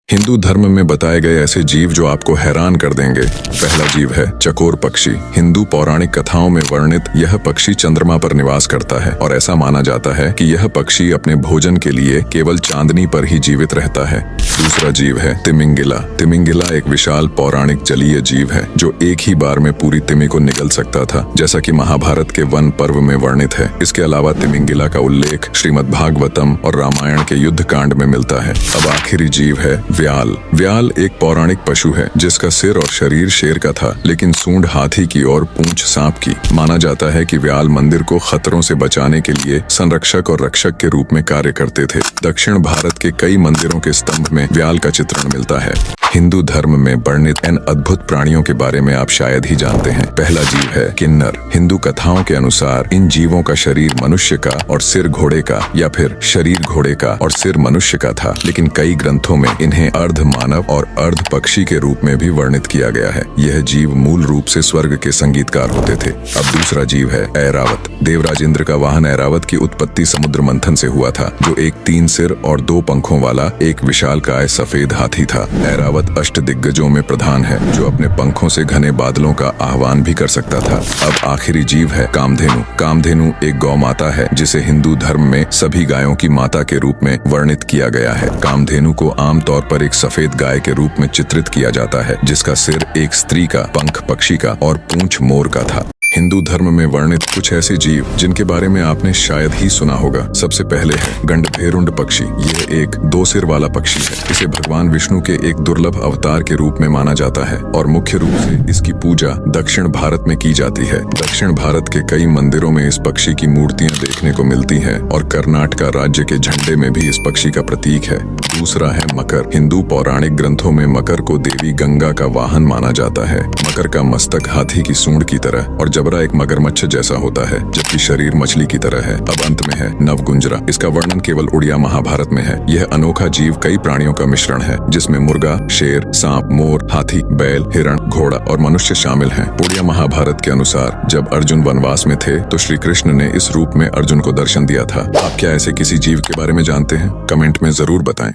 हिंदू धर्म में बताए गए ऐसे जीव जो आपको हैरान कर देंगे। पहला जीव है चकोर पक्षी। हिंदू पौराणिक कथाओं में वर्णित यह पक्षी चंद्रमा पर निवास करता है और ऐसा माना जाता है कि यह पक्षी अपने भोजन के लिए केवल चांदनी पर ही जीवित रहता है। दूसरा जीव है तिमिंगिला। तिमिंगिला एक विशाल पौराणिक जलीय जीव है जो एक ही बार में पूरी तिमि को निगल सकता था, जैसा कि महाभारत के वन पर्व में वर्णित है। इसके अलावा तिमिंगिला का उल्लेख श्रीमद् भागवतम और रामायण के युद्ध कांड में मिलता है। अब आखिरी जीव है व्याल। व्याल एक पौराणिक पशु है जिसका सिर और शरीर शेर का था, लेकिन सूंड हाथी की और पूंछ सांप की। माना जाता है कि व्याल मंदिर को खतरों से बचाने के लिए संरक्षक और रक्षक के रूप में कार्य करते थे। दक्षिण भारत के कई मंदिरों के स्तंभ में व्याल का चित्रण मिलता है। हिंदू धर्म में वर्णित इन अद्भुत प्राणियों के बारे में आप शायद ही जानते हैं। पहला जीव है किन्नर। हिंदू कथाओं के अनुसार इन जीवों का शरीर मनुष्य का और सिर घोड़े का, या फिर शरीर घोड़े का और सिर मनुष्य का था, लेकिन कई ग्रंथों में इन्हें अर्ध मानव और अर्ध पक्षी के रूप में भी वर्णित किया गया है। यह जीव मूल रूप से स्वर्ग के संगीतकार होते थे। अब दूसरा जीव है ऐरावत। देवराज इंद्र का वाहन ऐरावत की उत्पत्ति समुद्र मंथन से हुआ था, जो एक 3 सिर और 2 पंखों वाला एक विशालकाय सफेद हाथी था। ऐरावत अष्ट दिग्गजों में प्रधान है, जो अपने पंखों से घने बादलों का आह्वान भी कर सकता था। अब आखिरी जीव है कामधेनु। कामधेनु एक गौ माता है जिसे हिंदू धर्म में सभी गायों की माता के रूप में वर्णित किया गया है। कामधेनु को आमतौर पर एक सफेद गाय के रूप में चित्रित किया जाता है, जिसका सिर एक स्त्री का, पंख पक्षी का और पूंछ मोर का था। हिंदू धर्म में वर्णित कुछ ऐसे जीव जिनके बारे में आपने शायद ही सुना होगा। सबसे पहले है गंडभेरुंड पक्षी। यह एक 2 सिर वाला पक्षी है। इसे भगवान विष्णु के एक दुर्लभ अवतार के रूप में माना जाता है और मुख्य रूप से इसकी पूजा दक्षिण भारत में की जाती है। दक्षिण भारत के कई मंदिरों में इस पक्षी की मूर्तियां देखने को मिलती हैं और कर्नाटक राज्य के झंडे में भी इस पक्षी का प्रतीक है। दूसरा है मकर। हिंदू पौराणिक ग्रंथों में मकर को देवी गंगा का वाहन माना जाता है। मकर का मस्तक हाथी की सूंड की तरह और जबड़ा एक मगरमच्छ जैसा होता है, जबकि शरीर मछली की तरह है। अब अंत में है नवगुंजरा। इसका वर्णन केवल उड़िया महाभारत में है। यह अनोखा जीव कई प्राणियों का मिश्रण है, जिसमें मुर्गा, शेर, सांप, मोर, हाथी, बैल, हिरण, घोड़ा और मनुष्य शामिल हैं। उड़िया महाभारत के अनुसार जब अर्जुन वनवास में थे तो श्री कृष्ण ने इस रूप में अर्जुन को दर्शन दिया था। आप क्या ऐसे किसी जीव के बारे में जानते हैं? कमेंट में जरूर बताएं।